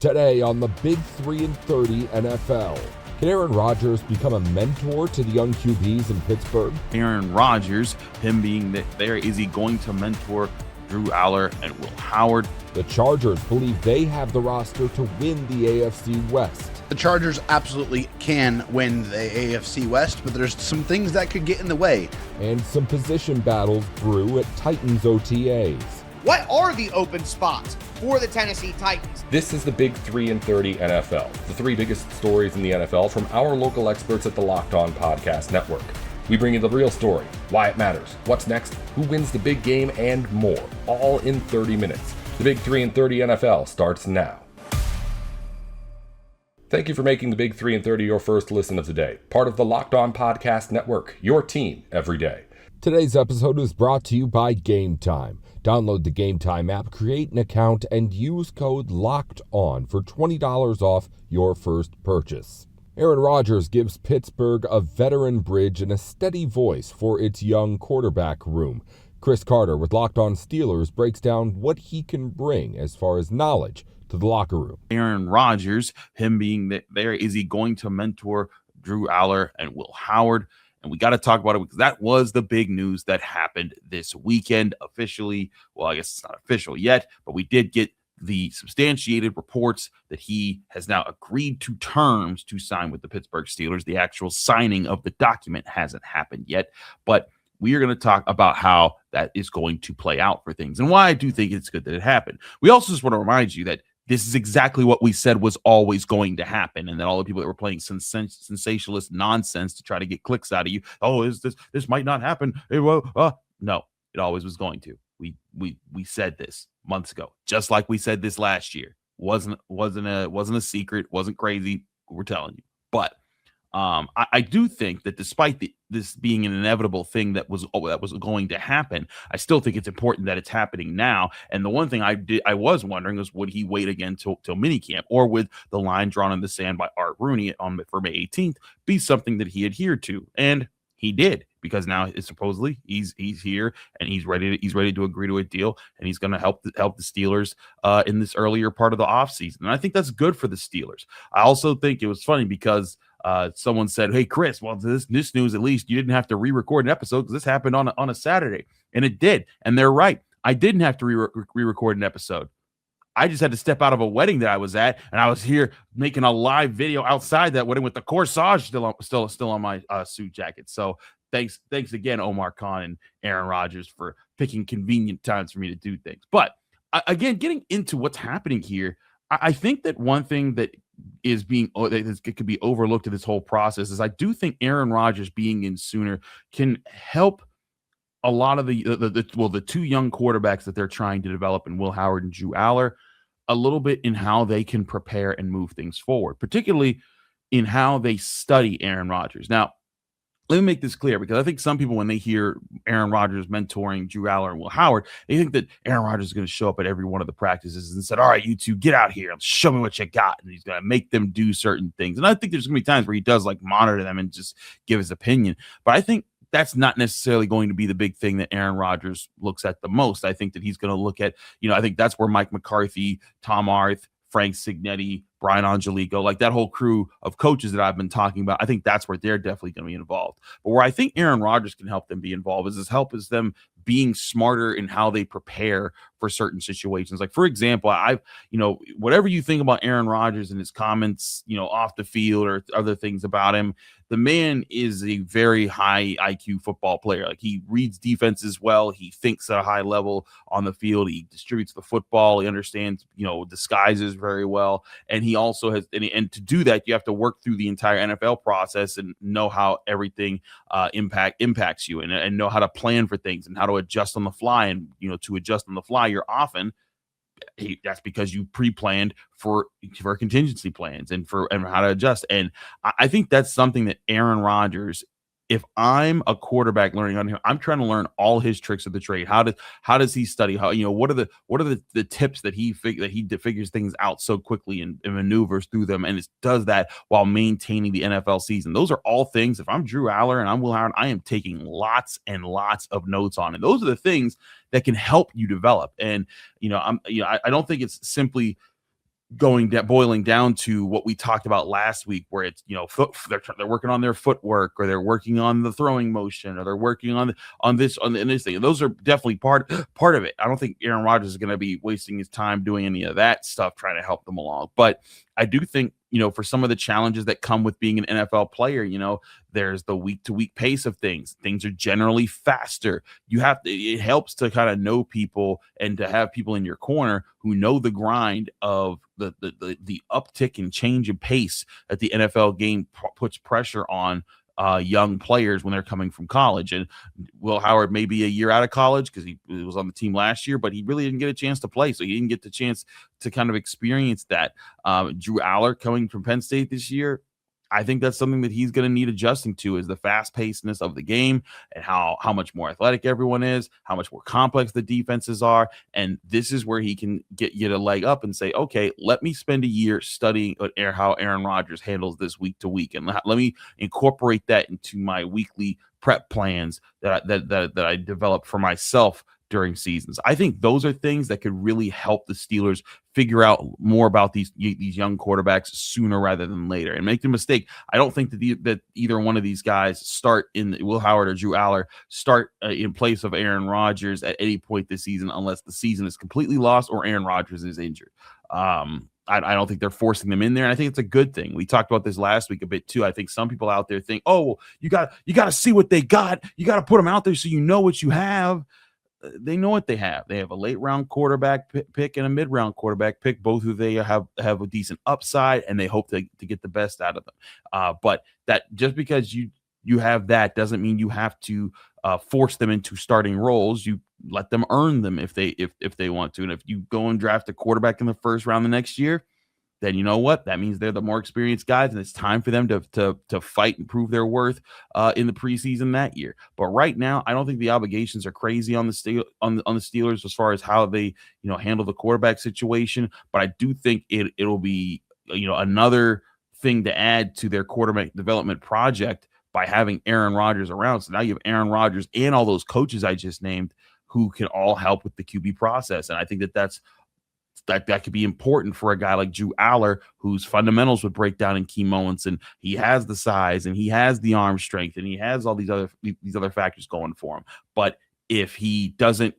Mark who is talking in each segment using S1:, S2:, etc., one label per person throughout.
S1: Today on the Big 3 and 30 NFL. Can Aaron Rodgers become a mentor to the young QBs in Pittsburgh?
S2: Aaron Rodgers, him being there, is he going to mentor Drew Aller and Will Howard?
S1: The Chargers believe they have the roster to win the AFC West.
S3: The Chargers absolutely can win the AFC West, but there's some things that could get in the way.
S1: And some position battles brew at Titans OTAs.
S4: What are the open spots for the Tennessee Titans?
S5: This is the Big 3 and 30 NFL, the three biggest stories in the NFL from our local experts at the Locked On Podcast Network. We bring you the real story, why it matters, what's next, who wins the big game, and more, all in 30 minutes. The Big 3 and 30 NFL starts now. Thank you for making the Big 3 and 30 your first listen of the day. Part of the Locked On Podcast Network, your team every day.
S1: Today's episode is brought to you by Gametime. Download the Gametime app, create an account, and use code LOCKEDON for $20 off your first purchase. Aaron Rodgers gives Pittsburgh a veteran bridge and a steady voice for its young quarterback room. Chris Carter with Locked On Steelers breaks down what he can bring as far as knowledge to the locker room.
S2: Aaron Rodgers, him being there, is he going to mentor Drew Aller and Will Howard? And we got to talk about it because that was the big news that happened this weekend officially. Well, I guess it's not official yet, but we did get the substantiated reports that he has now agreed to terms to sign with the Pittsburgh Steelers. The actual signing of the document hasn't happened yet, but we are going to talk about how that is going to play out for things and why I do think it's good that it happened. We also just want to remind you that this is exactly what we said was always going to happen, and that all the people that were playing sensationalist nonsense to try to get clicks out of you, this might not happen. No, it always was going to. We said this months ago, just like we said this last year. Wasn't a secret, wasn't crazy. We're telling you, but I do think that despite this being an inevitable thing that was going to happen, I still think it's important that it's happening now. And the one thing I was wondering is, would he wait again till minicamp, or would the line drawn in the sand by Art Rooney for May 18th be something that he adhered to? And he did, because now it's supposedly he's here and he's ready to agree to a deal, and he's going to help the Steelers in this earlier part of the offseason. And I think that's good for the Steelers. I also think it was funny because someone said, "Hey, Chris, well, this news, at least you didn't have to re-record an episode because this happened on a Saturday." And it did. And they're right. I didn't have to re-record an episode. I just had to step out of a wedding that I was at, and I was here making a live video outside that wedding with the corsage still on my suit jacket. So thanks again, Omar Khan and Aaron Rodgers, for picking convenient times for me to do things. But again, getting into what's happening here, I think that one thing that could be overlooked in this whole process is I do think Aaron Rodgers being in sooner can help a lot of the two young quarterbacks that they're trying to develop in Will Howard and Drew Aller a little bit in how they can prepare and move things forward, particularly in how they study Aaron Rodgers. Now, let me make this clear, because I think some people, when they hear Aaron Rodgers mentoring Drew Aller and Will Howard, they think that Aaron Rodgers is going to show up at every one of the practices and said, "All right, you two, get out here and show me what you got." And he's going to make them do certain things. And I think there's going to be times where he does monitor them and just give his opinion. But I think that's not necessarily going to be the big thing that Aaron Rodgers looks at the most. I think that he's going to look at, I think that's where Mike McCarthy, Tom Arth, Frank Signetti, Brian Angelico, like that whole crew of coaches that I've been talking about, I think that's where they're definitely going to be involved. But where I think Aaron Rodgers can help them be involved is them being smarter in how they prepare for certain situations. Like, for example, whatever you think about Aaron Rodgers and his comments, off the field or other things about him, the man is a very high IQ football player. Like, he reads defenses well. He thinks at a high level on the field. He distributes the football. He understands, disguises very well. And he also has, and to do that, you have to work through the entire NFL process and know how everything impacts you, and know how to plan for things and how to adjust on the fly. And, to adjust on the fly, you're often, that's because you pre-planned for contingency plans and how to adjust. And I think that's something that Aaron Rodgers, if I'm a quarterback learning on him, I'm trying to learn all his tricks of the trade. How does he study? What are the tips that he figures things out so quickly and maneuvers through them, and it does that while maintaining the NFL season. Those are all things. If I'm Drew Aller and I'm Will Howard, I am taking lots and lots of notes on, and those are the things that can help you develop. And I don't think it's simply boiling down to what we talked about last week, where it's, they're working on their footwork, or they're working on the throwing motion, or they're working on this thing. And those are definitely part of it. I don't think Aaron Rodgers is going to be wasting his time doing any of that stuff trying to help them along. But I do think, for some of the challenges that come with being an NFL player, there's the week-to-week pace of things. Things are generally faster. It helps to kind of know people and to have people in your corner who know the grind of the uptick and change in pace that the NFL game puts pressure on young players when they're coming from college. And Will Howard may be a year out of college because he was on the team last year, but he really didn't get a chance to play. So he didn't get the chance to kind of experience that. Drew Aller coming from Penn State this year, I think that's something that he's going to need adjusting to, is the fast-pacedness of the game and how much more athletic everyone is, how much more complex the defenses are. And this is where he can get a leg up and say, okay, let me spend a year studying how Aaron Rodgers handles this week to week. And let me incorporate that into my weekly prep plans that I develop for myself during seasons. I think those are things that could really help the Steelers figure out more about these young quarterbacks sooner rather than later. And make no mistake, I don't think that either one of these guys start in Will Howard or Drew Aller start in place of Aaron Rodgers at any point this season, unless the season is completely lost or Aaron Rodgers is injured. I don't think they're forcing them in there, and I think it's a good thing. We talked about this last week a bit too. I think some people out there think, oh, well, you got to see what they got. You got to put them out there so you know what you have. They know what they have. They have a late round quarterback pick and a mid round quarterback pick, both who they have a decent upside, and they hope to get the best out of them. But that just because you have that doesn't mean you have to force them into starting roles. You let them earn them if they want to. And if you go and draft a quarterback in the first round the next year, then you know what? That means they're the more experienced guys, and it's time for them to fight and prove their worth in the preseason that year. But right now, I don't think the obligations are crazy on the Steelers as far as how they handle the quarterback situation. But I do think it'll be another thing to add to their quarterback development project by having Aaron Rodgers around. So now you have Aaron Rodgers and all those coaches I just named who can all help with the QB process, and I think that could be important for a guy like Drew Aller, whose fundamentals would break down in key moments, and he has the size and he has the arm strength and he has all these other factors going for him. But if he doesn't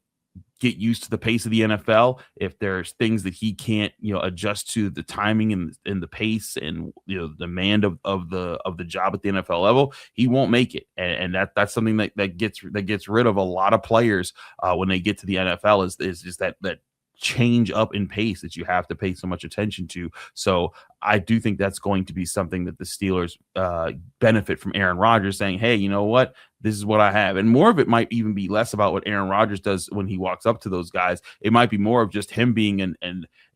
S2: get used to the pace of the NFL, if there's things that he can't adjust to the timing and the pace and the demand of the job at the NFL level, he won't make it. And that's something that gets rid of a lot of players when they get to the NFL is just that change up in pace that you have to pay so much attention to. So I do think that's going to be something that the Steelers benefit from Aaron Rodgers saying, hey, you know what? This is what I have. And more of it might even be less about what Aaron Rodgers does when he walks up to those guys. It might be more of just him being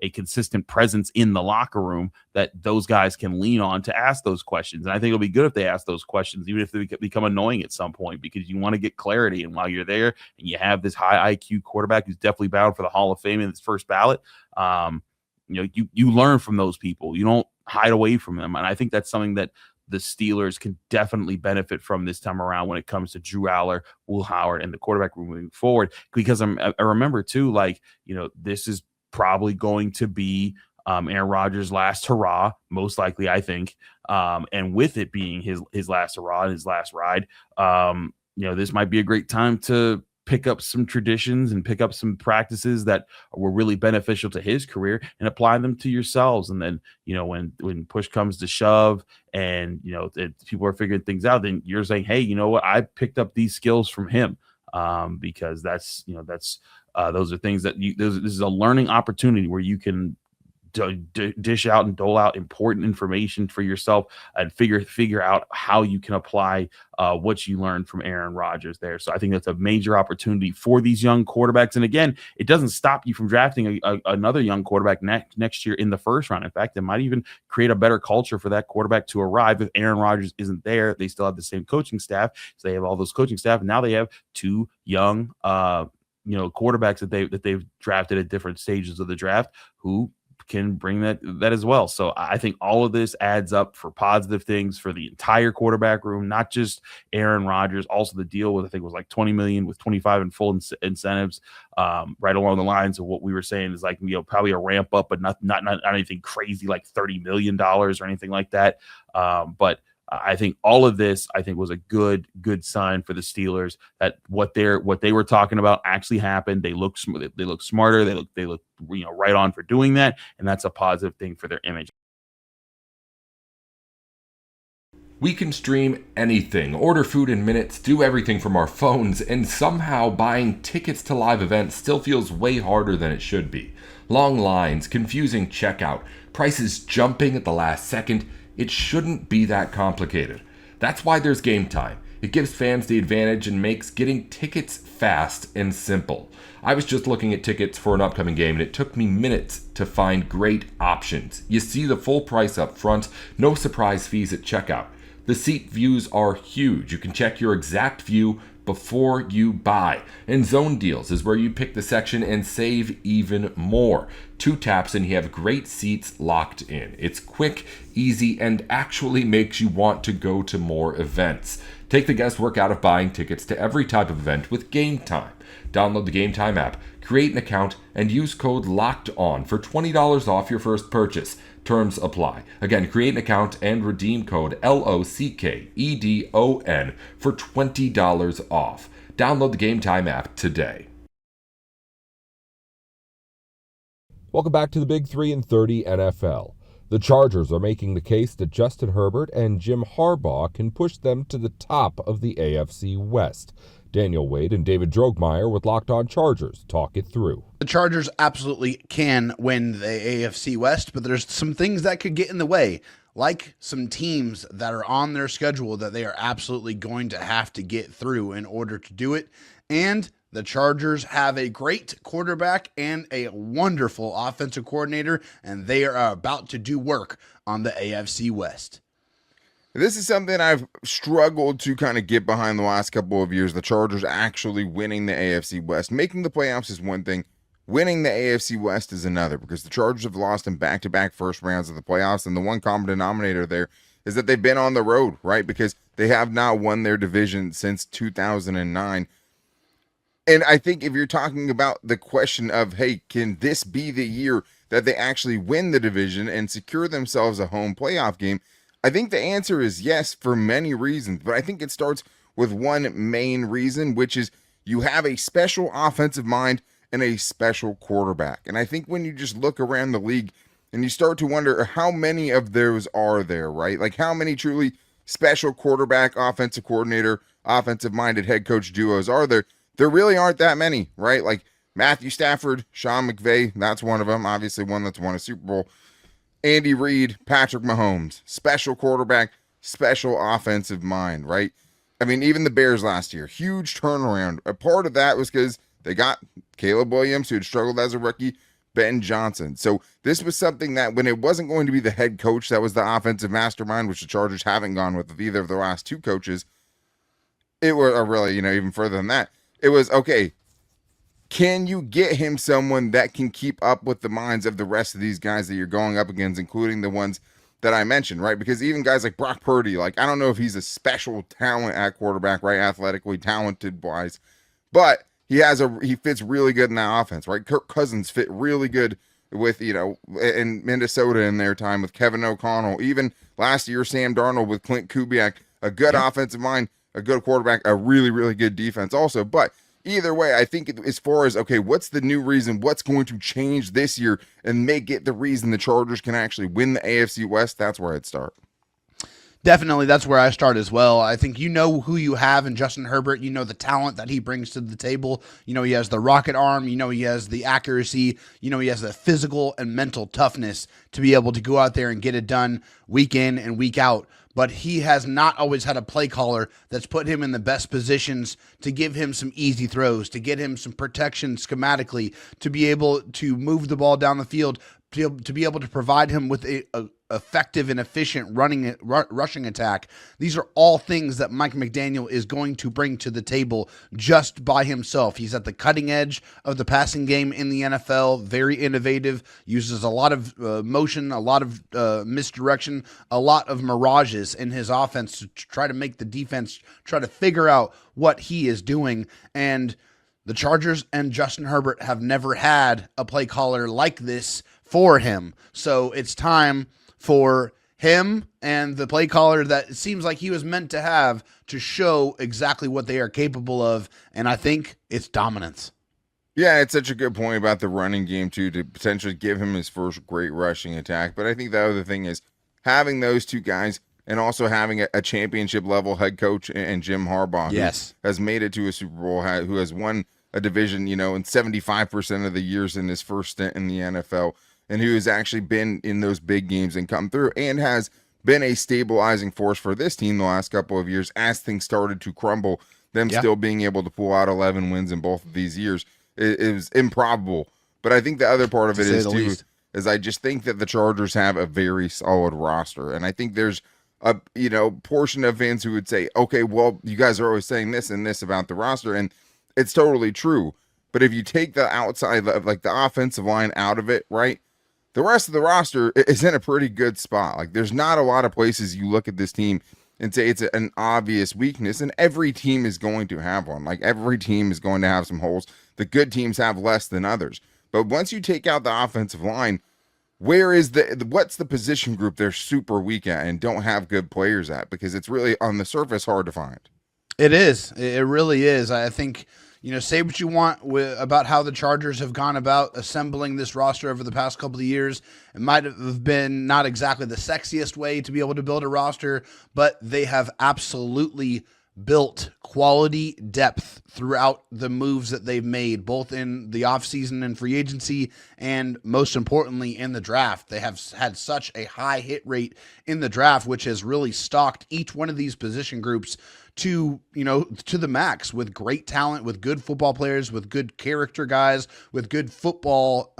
S2: a consistent presence in the locker room that those guys can lean on to ask those questions. And I think it'll be good if they ask those questions, even if they become annoying at some point, because you want to get clarity. And while you're there and you have this high IQ quarterback who's definitely bound for the Hall of Fame in his first ballot, you learn from those people. You don't hide away from them. And I think that's something that the Steelers can definitely benefit from this time around when it comes to Drew Aller, Will Howard, and the quarterback room moving forward. Because I remember too, this is probably going to be Aaron Rodgers' last hurrah, most likely, I think. And with it being his last hurrah and his last ride, this might be a great time to pick up some traditions and pick up some practices that were really beneficial to his career and apply them to yourselves. And then, when push comes to shove and, people are figuring things out, then you're saying, hey, you know what? I picked up these skills from him because those are things that this is a learning opportunity where you can dish out and dole out important information for yourself and figure out how you can apply what you learned from Aaron Rodgers there. So I think that's a major opportunity for these young quarterbacks. And again, it doesn't stop you from drafting another young quarterback next year in the first round. In fact, it might even create a better culture for that quarterback to arrive. If Aaron Rodgers isn't there, they still have the same coaching staff. So they have all those coaching staff. And now they have two young quarterbacks that they've drafted at different stages of the draft who can bring that as well. So I think all of this adds up for positive things for the entire quarterback room, not just Aaron Rodgers. Also, the deal with, I think it was like $20 million with 25 in full incentives, right along the lines of what we were saying is like, probably a ramp up, but not anything crazy like $30 million or anything like that. But I think all of this, was a good sign for the Steelers that what they were talking about actually happened. They look smarter. They look right on for doing that, and that's a positive thing for their image.
S5: We can stream anything, order food in minutes, do everything from our phones, and somehow buying tickets to live events still feels way harder than it should be. Long lines, confusing checkout, prices jumping at the last second. It shouldn't be that complicated. That's why there's Gametime. It gives fans the advantage and makes getting tickets fast and simple. I was just looking at tickets for an upcoming game and it took me minutes to find great options. You see the full price up front, no surprise fees at checkout. The seat views are huge. You can check your exact view before you buy. And Zone Deals is where you pick the section and save even more. 2 taps and you have great seats locked in. It's quick, easy, and actually makes you want to go to more events. Take the guesswork out of buying tickets to every type of event with Gametime. Download the Gametime app, create an account, and use code LOCKEDON for $20 off your first purchase. Terms apply. Again, create an account and redeem code LOCKEDON for $20 off. Download the Gametime app today.
S1: Welcome back to the Big 3 and 30 NFL. The Chargers are making the case that Justin Herbert and Jim Harbaugh can push them to the top of the AFC West. Daniel Wade and David Drogmeyer with Locked On Chargers talk it through.
S3: The Chargers absolutely can win the AFC West, but there's some things that could get in the way, like some teams that are on their schedule that they are absolutely going to have to get through in order to do it. And the Chargers have a great quarterback and a wonderful offensive coordinator, and they are about to do work on the AFC West.
S6: This is something I've struggled to kind of get behind the last couple of years. The Chargers actually winning the AFC West. Making the playoffs is one thing. Winning the AFC West is another, because the Chargers have lost in back-to-back first rounds of the playoffs, and the one common denominator there is that they've been on the road, right? Because they have not won their division since 2009. And I think if you're talking about the question of, hey, can this be the year that they actually win the division and secure themselves a home playoff game, I think the answer is yes for many reasons. But I think it starts with one main reason, which is you have a special offensive mind and a special quarterback. And I think when you just look around the league and you start to wonder how many of those are there, right? Like how many truly special quarterback, offensive coordinator, offensive-minded head coach duos are there? There really aren't that many, right? Like Matthew Stafford, Sean McVay, that's one of them. Obviously one that's won a Super Bowl. Andy Reid, Patrick Mahomes, special quarterback, special offensive mind, right? I mean, even the Bears last year, huge turnaround. A part of that was because they got Caleb Williams, who had struggled as a rookie, Ben Johnson. So this was something that when it wasn't going to be the head coach that was the offensive mastermind, which the Chargers haven't gone with either of the last two coaches, it was really, even further than that. It was, okay, can you get him someone that can keep up with the minds of the rest of these guys that you're going up against, including the ones that I mentioned, right? Because even guys like Brock Purdy, like, I don't know if he's a special talent at quarterback, right? Athletically talented wise, but he fits really good in that offense, right? Kirk Cousins fit really good with, in Minnesota in their time with Kevin O'Connell. Even last year, Sam Darnold with Clint Kubiak, a good offensive mind, a good quarterback, a really, really good defense also. But either way, I think as far as, okay, what's the new reason? What's going to change this year and make it the reason the Chargers can actually win the AFC West? That's where I'd start.
S3: Definitely, that's where I start as well. I think you know who you have in Justin Herbert. You know the talent that he brings to the table. You know he has the rocket arm. You know he has the accuracy. You know he has the physical and mental toughness to be able to go out there and get it done week in and week out. But he has not always had a play caller that's put him in the best positions to give him some easy throws, to get him some protection schematically, to be able to move the ball down the field to be able to provide him with a effective and efficient rushing attack. These are all things that Mike McDaniel is going to bring to the table just by himself. He's at the cutting edge of the passing game in the NFL, very innovative, uses a lot of motion, a lot of misdirection, a lot of mirages in his offense to try to make the defense try to figure out what he is doing. And the Chargers and Justin Herbert have never had a play caller like this for him. So it's time for him and the play caller that it seems like he was meant to have to show exactly what they are capable of. And I think it's dominance.
S6: Yeah, it's such a good point about the running game, too, to potentially give him his first great rushing attack. But I think the other thing is having those two guys and also having a championship-level head coach and Jim Harbaugh,
S3: yes,
S6: who has made it to a Super Bowl, who has won a division, in 75% of the years in his first stint in the NFL, and who has actually been in those big games and come through and has been a stabilizing force for this team the last couple of years as things started to crumble. Them still being able to pull out 11 wins in both of these years is improbable. But I think the other part of it is I just think that the Chargers have a very solid roster. And I think there's a portion of fans who would say, okay, well, you guys are always saying this and this about the roster, and it's totally true. But if you take the outside, like the offensive line out of it, right, the rest of the roster is in a pretty good spot. Like, there's not a lot of places you look at this team and say it's an obvious weakness, and every team is going to have one. Like, every team is going to have some holes. The good teams have less than others. But once you take out the offensive line, what's the position group they're super weak at and don't have good players at? Because it's really, on the surface, hard to find.
S3: It is. It really is. I think, say what you want about how the Chargers have gone about assembling this roster over the past couple of years. It might have been not exactly the sexiest way to be able to build a roster, but they have absolutely built quality depth throughout the moves that they've made, both in the offseason and free agency, and most importantly in the draft. They have had such a high hit rate in the draft, which has really stocked each one of these position groups to the max, with great talent, with good football players, with good character guys, with good football,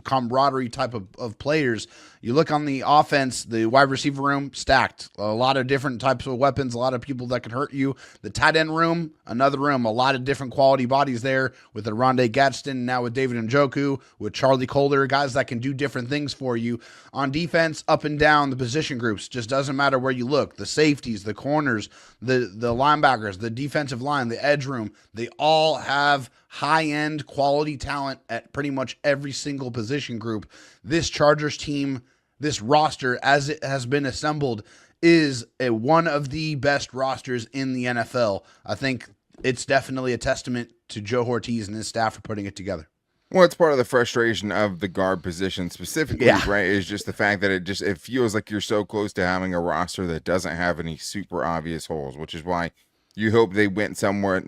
S3: camaraderie type of players. You look on the offense, the wide receiver room, stacked. A lot of different types of weapons, a lot of people that can hurt you. The tight end room, another room, a lot of different quality bodies there, with Rondé Gadsden, now with David Njoku, with Charlie Colder, guys that can do different things for you. On defense, up and down the position groups, just doesn't matter where you look. The safeties, the corners, the linebackers, the defensive line, the edge room, they all have high-end quality talent at pretty much every single position group. This Chargers team, this roster, as it has been assembled, is one of the best rosters in the NFL. I think it's definitely a testament to Joe Ortiz and his staff for putting it together.
S6: Well, it's part of the frustration of the guard position specifically, right? Is just the fact that it feels like you're so close to having a roster that doesn't have any super obvious holes, which is why you hope they went somewhere,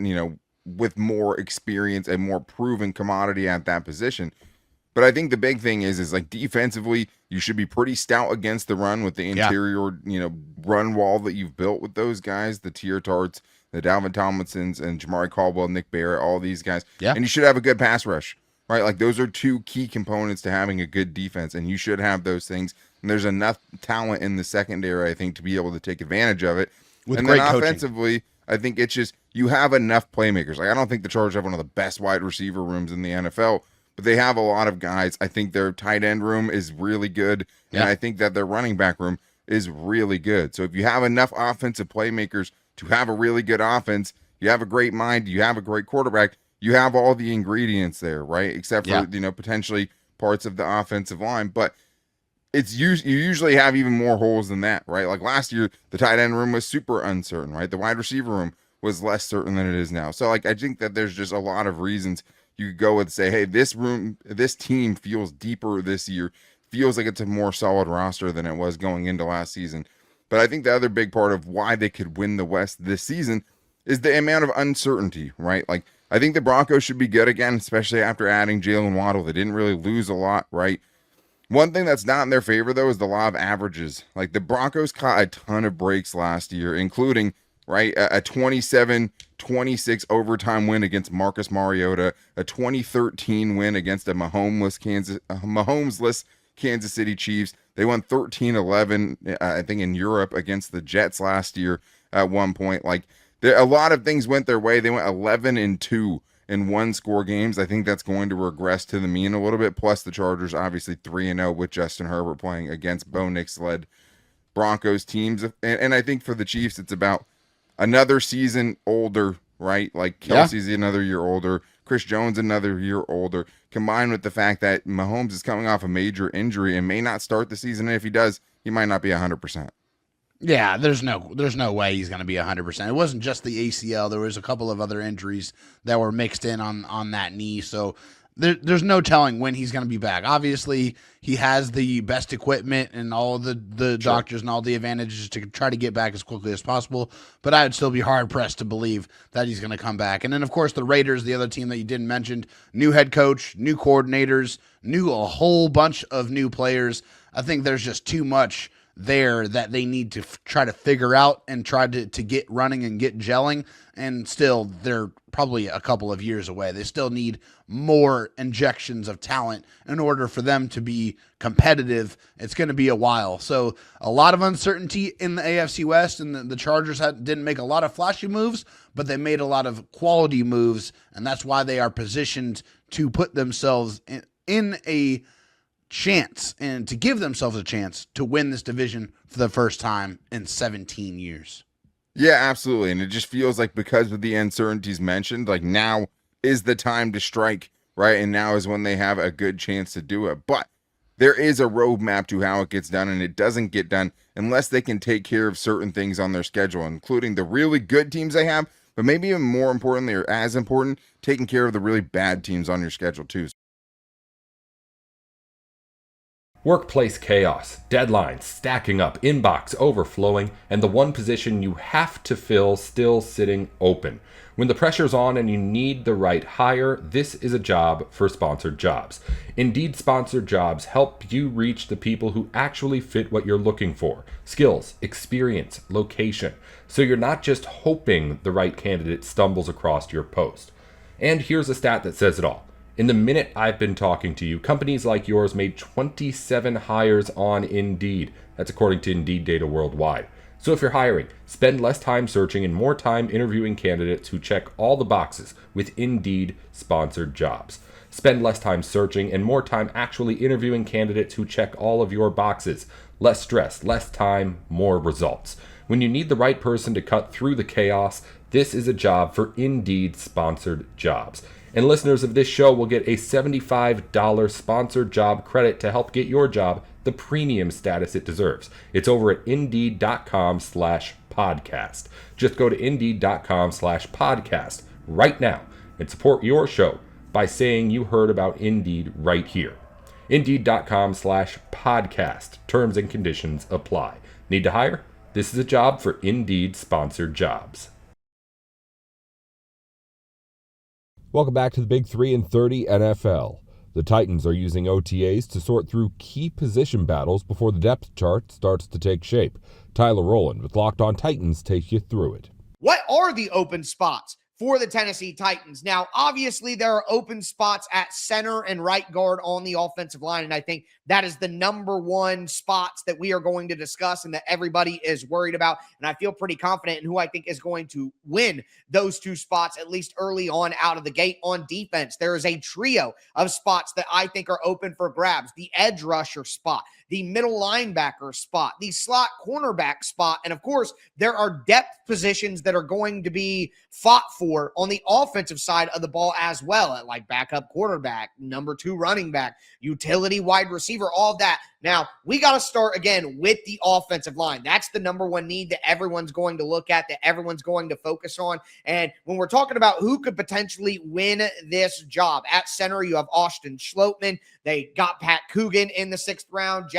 S6: with more experience and more proven commodity at that position. But I think the big thing is like defensively, you should be pretty stout against the run with the interior, run wall that you've built with those guys, the Tier Tarts, the Dalvin Tomlinsons, and Jamari Caldwell, Nick Barrett, all these guys. Yeah. And you should have a good pass rush. Right, like those are two key components to having a good defense, and you should have those things. And there's enough talent in the secondary, I think, to be able to take advantage of it.
S3: With
S6: and
S3: great
S6: then
S3: coaching.
S6: Offensively, I think it's just you have enough playmakers. Like, I don't think the Chargers have one of the best wide receiver rooms in the NFL, but they have a lot of guys. I think their tight end room is really good, and I think that their running back room is really good. So if you have enough offensive playmakers to have a really good offense, you have a great mind, you have a great quarterback, you have all the ingredients there, right? Except for, potentially parts of the offensive line. But you usually have even more holes than that, right? Like last year, the tight end room was super uncertain, right? The wide receiver room was less certain than it is now. So, like, I think that there's just a lot of reasons you could go and say, hey, this team feels deeper this year, feels like it's a more solid roster than it was going into last season. But I think the other big part of why they could win the West this season is the amount of uncertainty, right? Like, I think the Broncos should be good again, especially after adding Jalen Waddle. They didn't really lose a lot, right? One thing that's not in their favor, though, is the law of averages. Like, the Broncos caught a ton of breaks last year, including right? A 27-26 overtime win against Marcus Mariota, a 2013 win against a Mahomes-less Kansas City Chiefs. They won 13-11, I think, in Europe against the Jets last year at one point. Like, a lot of things went their way. They went 11-2 in one-score games. I think that's going to regress to the mean a little bit. Plus, the Chargers, obviously 3-0 with Justin Herbert playing against Bo Nix-led Broncos teams. And I think for the Chiefs, it's about another season older, right? Like, Kelsey's another year older. Chris Jones another year older, combined with the fact that Mahomes is coming off a major injury and may not start the season. And if he does, he might not be 100%.
S3: Yeah, there's no way he's going to be 100%. It wasn't just the ACL. There was a couple of other injuries that were mixed in on that knee. So there's no telling when he's going to be back. Obviously, he has the best equipment and all the doctors and all the advantages to try to get back as quickly as possible. But I would still be hard-pressed to believe that he's going to come back. And then, of course, the Raiders, the other team that you didn't mention, new head coach, new coordinators, a whole bunch of new players. I think there's just too much there that they need to try to figure out and try to get running and get gelling, and still they're probably a couple of years away. They still need more injections of talent in order for them to be competitive. It's going to be a while. So a lot of uncertainty in the AFC West, and the Chargers didn't make a lot of flashy moves, but they made a lot of quality moves, and that's why they are positioned to put themselves in a chance and to give themselves a chance to win this division for the first time in 17 years.
S6: Yeah, absolutely. And it just feels like, because of the uncertainties mentioned, like now is the time to strike, right? And now is when they have a good chance to do it. But there is a roadmap to how it gets done, and it doesn't get done unless they can take care of certain things on their schedule, including the really good teams they have, but maybe even more importantly, or as important, taking care of the really bad teams on your schedule too.
S5: Workplace chaos, deadlines stacking up, inbox overflowing, and the one position you have to fill still sitting open. When the pressure's on and you need the right hire, this is a job for sponsored jobs. Indeed, sponsored jobs help you reach the people who actually fit what you're looking for. Skills, experience, location. So you're not just hoping the right candidate stumbles across your post. And here's a stat that says it all. In the minute I've been talking to you, companies like yours made 27 hires on Indeed. That's according to Indeed data worldwide. So if you're hiring, spend less time searching and more time interviewing candidates who check all the boxes with Indeed sponsored jobs. Spend less time searching and more time actually interviewing candidates who check all of your boxes. Less stress, less time, more results. When you need the right person to cut through the chaos, this is a job for Indeed sponsored jobs. And listeners of this show will get a $75 sponsored job credit to help get your job the premium status it deserves. It's over at Indeed.com/podcast. Just go to Indeed.com/podcast right now and support your show by saying you heard about Indeed right here. Indeed.com/podcast. Terms and conditions apply. Need to hire? This is a job for Indeed sponsored jobs.
S1: Welcome back to the Big 3 and 30 NFL. The Titans are using OTAs to sort through key position battles before the depth chart starts to take shape. Tyler Rowland with Locked On Titans takes you through it.
S4: What are the open spots for the Tennessee Titans? Now, obviously, there are open spots at center and right guard on the offensive line, and I think that is the number one spots that we are going to discuss and that everybody is worried about, and I feel pretty confident in who I think is going to win those two spots, at least early on out of the gate. On defense, there is a trio of spots that I think are open for grabs. The edge rusher spot, the middle linebacker spot, the slot cornerback spot, and of course, there are depth positions that are going to be fought for on the offensive side of the ball as well, like backup quarterback, number 2 running back, utility wide receiver, all of that. Now, we got to start again with the offensive line. That's the number one need that everyone's going to look at, that everyone's going to focus on. And when we're talking about who could potentially win this job, at center, you have Austin Schlottman. They got Pat Coogan in the 6th round,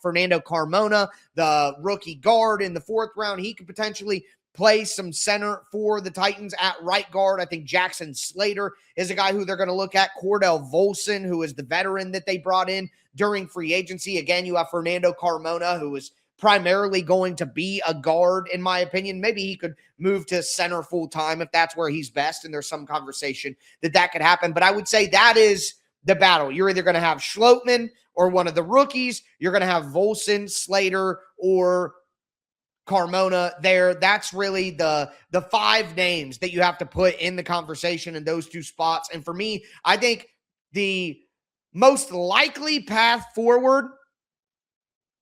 S4: Fernando Carmona, the rookie guard, in the 4th round. He could potentially play some center for the Titans. At right guard, I think Jackson Slater is a guy who they're going to look at. Cordell Volson, who is the veteran that they brought in during free agency. Again, you have Fernando Carmona, who is primarily going to be a guard, in my opinion. Maybe he could move to center full time if that's where he's best, and there's some conversation that could happen. But I would say that is the battle. You're either going to have Schlottmann or one of the rookies. You're going to have Volson, Slater, or Carmona there. That's really the 5 names that you have to put in the conversation in those 2 spots. And for me, I think the most likely path forward,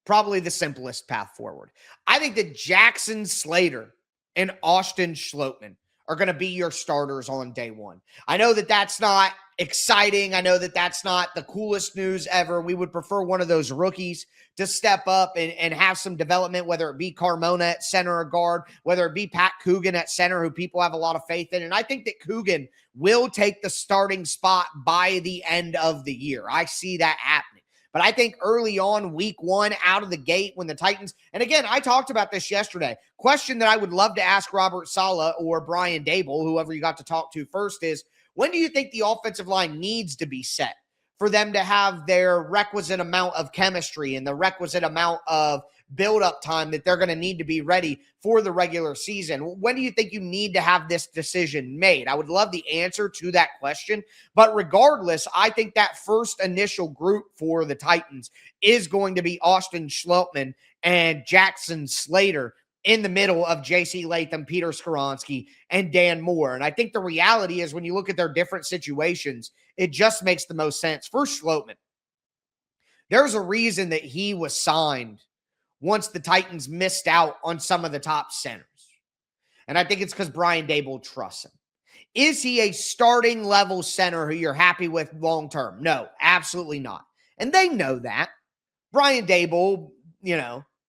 S4: probably the simplest path forward. I think that Jackson Slater and Austin Schlottmann are going to be your starters on day one. I know that that's not exciting. I know that that's not the coolest news ever. We would prefer one of those rookies to step up and have some development, whether it be Carmona at center or guard, whether it be Pat Coogan at center, who people have a lot of faith in. And I think that Coogan will take the starting spot by the end of the year. I see that happening. But I think early on, week 1, out of the gate, when the Titans, and again, I talked about this yesterday, question that I would love to ask Robert Saleh or Brian Dable, whoever you got to talk to first, is when do you think the offensive line needs to be set for them to have their requisite amount of chemistry and the requisite amount of build-up time that they're going to need to be ready for the regular season? When do you think you need to have this decision made? I would love the answer to that question. But regardless, I think that first initial group for the Titans is going to be Austin Schlottmann and Jackson Slater in the middle of J.C. Latham, Peter Skoronski, and Dan Moore. And I think the reality is when you look at their different situations, it just makes the most sense. For Schlottmann, there's a reason that he was signed once the Titans missed out on some of the top centers. And I think it's because Brian Dable trusts him. Is he a starting level center who you're happy with long-term? No, absolutely not. And they know that. Brian Dable,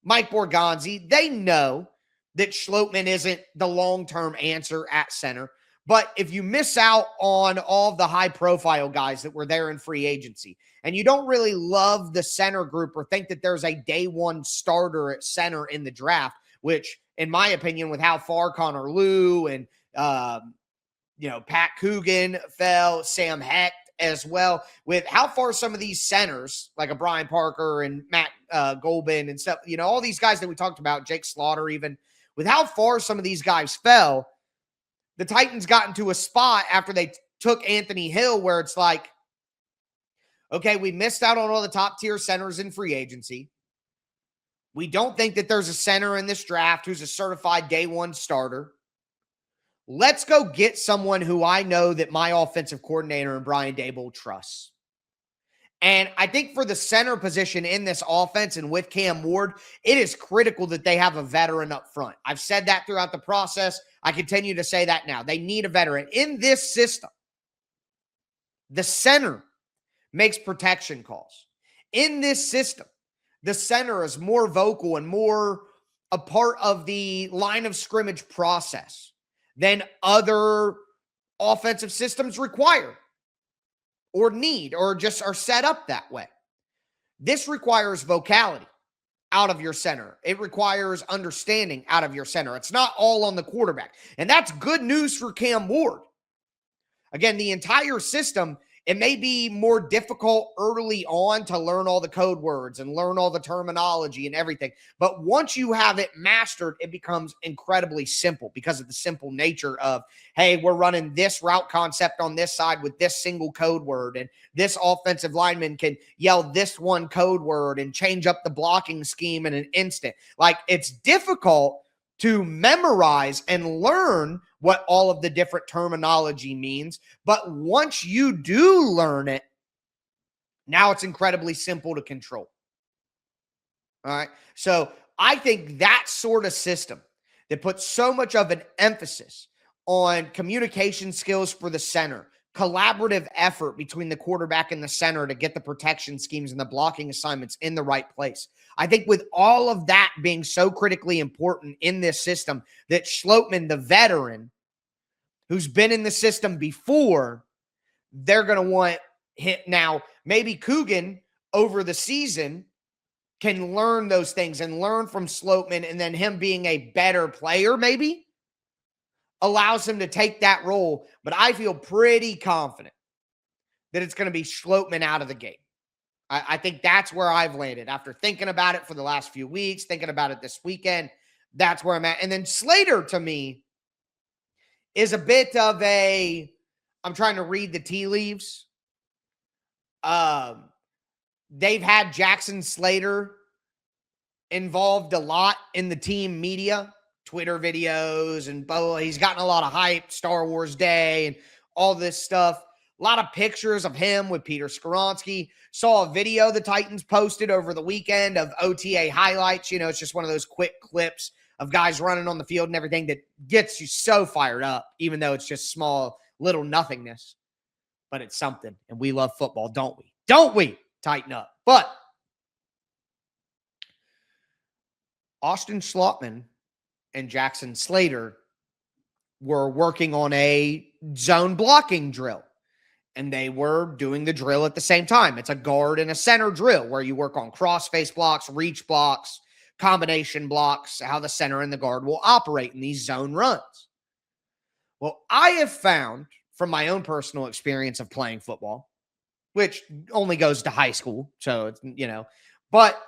S4: Mike Borgonzi, they know that Schlottmann isn't the long-term answer at center. But if you miss out on all of the high-profile guys that were there in free agency, and you don't really love the center group or think that there's a day one starter at center in the draft, which, in my opinion, with how far Connor Lew and, Pat Coogan fell, Sam Hecht as well, with how far some of these centers, like a Brian Parker and Matt Golbin and stuff, all these guys that we talked about, Jake Slaughter even, with how far some of these guys fell, the Titans got into a spot after they took Anthony Hill where it's like, okay, we missed out on all the top-tier centers in free agency. We don't think that there's a center in this draft who's a certified day one starter. Let's go get someone who I know that my offensive coordinator and Brian Dable trusts. And I think for the center position in this offense and with Cam Ward, it is critical that they have a veteran up front. I've said that throughout the process. I continue to say that now. They need a veteran. In this system, the center makes protection calls. In this system, the center is more vocal and more a part of the line of scrimmage process than other offensive systems require or need or just are set up that way. This requires vocality out of your center. It requires understanding out of your center. It's not all on the quarterback. And that's good news for Cam Ward. Again, the entire system, it may be more difficult early on to learn all the code words and learn all the terminology and everything. But once you have it mastered, it becomes incredibly simple because of the simple nature of, hey, we're running this route concept on this side with this single code word. And this offensive lineman can yell this one code word and change up the blocking scheme in an instant. Like, it's difficult to memorize and learn what all of the different terminology means. But once you do learn it, now it's incredibly simple to control. All right. So I think that sort of system that puts so much of an emphasis on communication skills for the center, collaborative effort between the quarterback and the center to get the protection schemes and the blocking assignments in the right place. I think with all of that being so critically important in this system, that Schlottmann, the veteran, who's been in the system before, they're going to want him. Now, maybe Coogan over the season can learn those things and learn from Schlottmann, and then him being a better player maybe allows him to take that role. But I feel pretty confident that it's going to be Schlottmann out of the gate. I think that's where I've landed after thinking about it for the last few weeks, thinking about it this weekend. That's where I'm at. And then Slater, to me, is a bit of a, I'm trying to read the tea leaves. They've had Jackson Slater involved a lot in the team media, Twitter videos, and he's gotten a lot of hype, Star Wars Day, and all this stuff. A lot of pictures of him with Peter Skoronski. Saw a video the Titans posted over the weekend of OTA highlights. You know, it's just one of those quick clips of guys running on the field and everything that gets you so fired up, even though it's just small, little nothingness. But it's something, and we love football, don't we? Don't we? Tighten up. But Austin Schlottman and Jackson Slater were working on a zone blocking drill. And they were doing the drill at the same time. It's a guard and a center drill where you work on cross-face blocks, reach blocks, combination blocks, how the center and the guard will operate in these zone runs. Well, I have found from my own personal experience of playing football, which only goes to high school, so it's, you know, but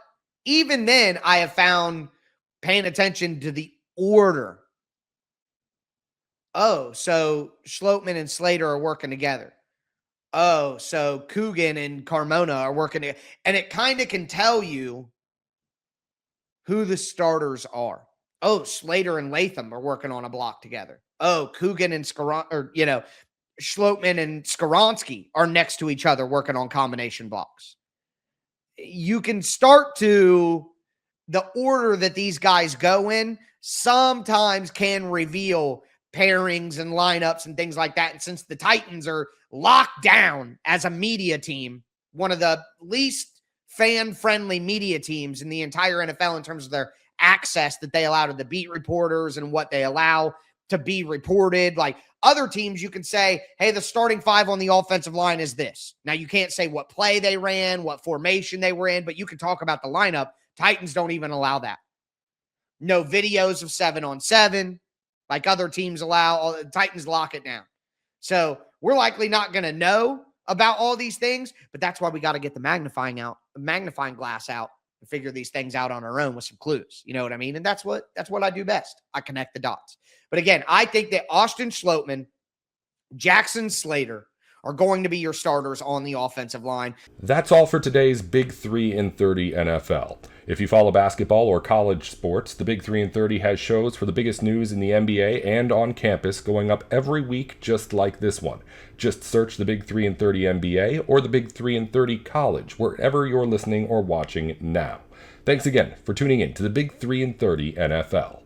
S4: even then I have found paying attention to the order. Oh, so Schlottman and Slater are working together. Oh, so Coogan and Carmona are working together. And it kind of can tell you who the starters are. Oh, Slater and Latham are working on a block together. Oh, Coogan and Schlottman and Skoronski are next to each other working on combination blocks. You can start to, the order that these guys go in sometimes can reveal pairings and lineups and things like that. And since the Titans are locked down as a media team, one of the least fan-friendly media teams in the entire NFL in terms of their access that they allow to the beat reporters and what they allow to be reported. Like other teams, you can say, hey, the starting five on the offensive line is this. Now, you can't say what play they ran, what formation they were in, but you can talk about the lineup. Titans don't even allow that. No videos of 7-on-7 like other teams allow. Titans lock it down. So we're likely not going to know about all these things, but that's why we got to get the magnifying glass out and figure these things out on our own with some clues. You know what I mean? And that's what I do best. I connect the dots. But again, I think that Austin Schlottman, Jackson Slater are going to be your starters on the offensive line.
S5: That's all for today's Big 3 in 30 NFL. If you follow basketball or college sports, the Big 3 in 30 has shows for the biggest news in the NBA and on campus going up every week just like this one. Just search the Big 3 in 30 NBA or the Big 3 in 30 college wherever you're listening or watching now. Thanks again for tuning in to the Big 3 in 30 NFL.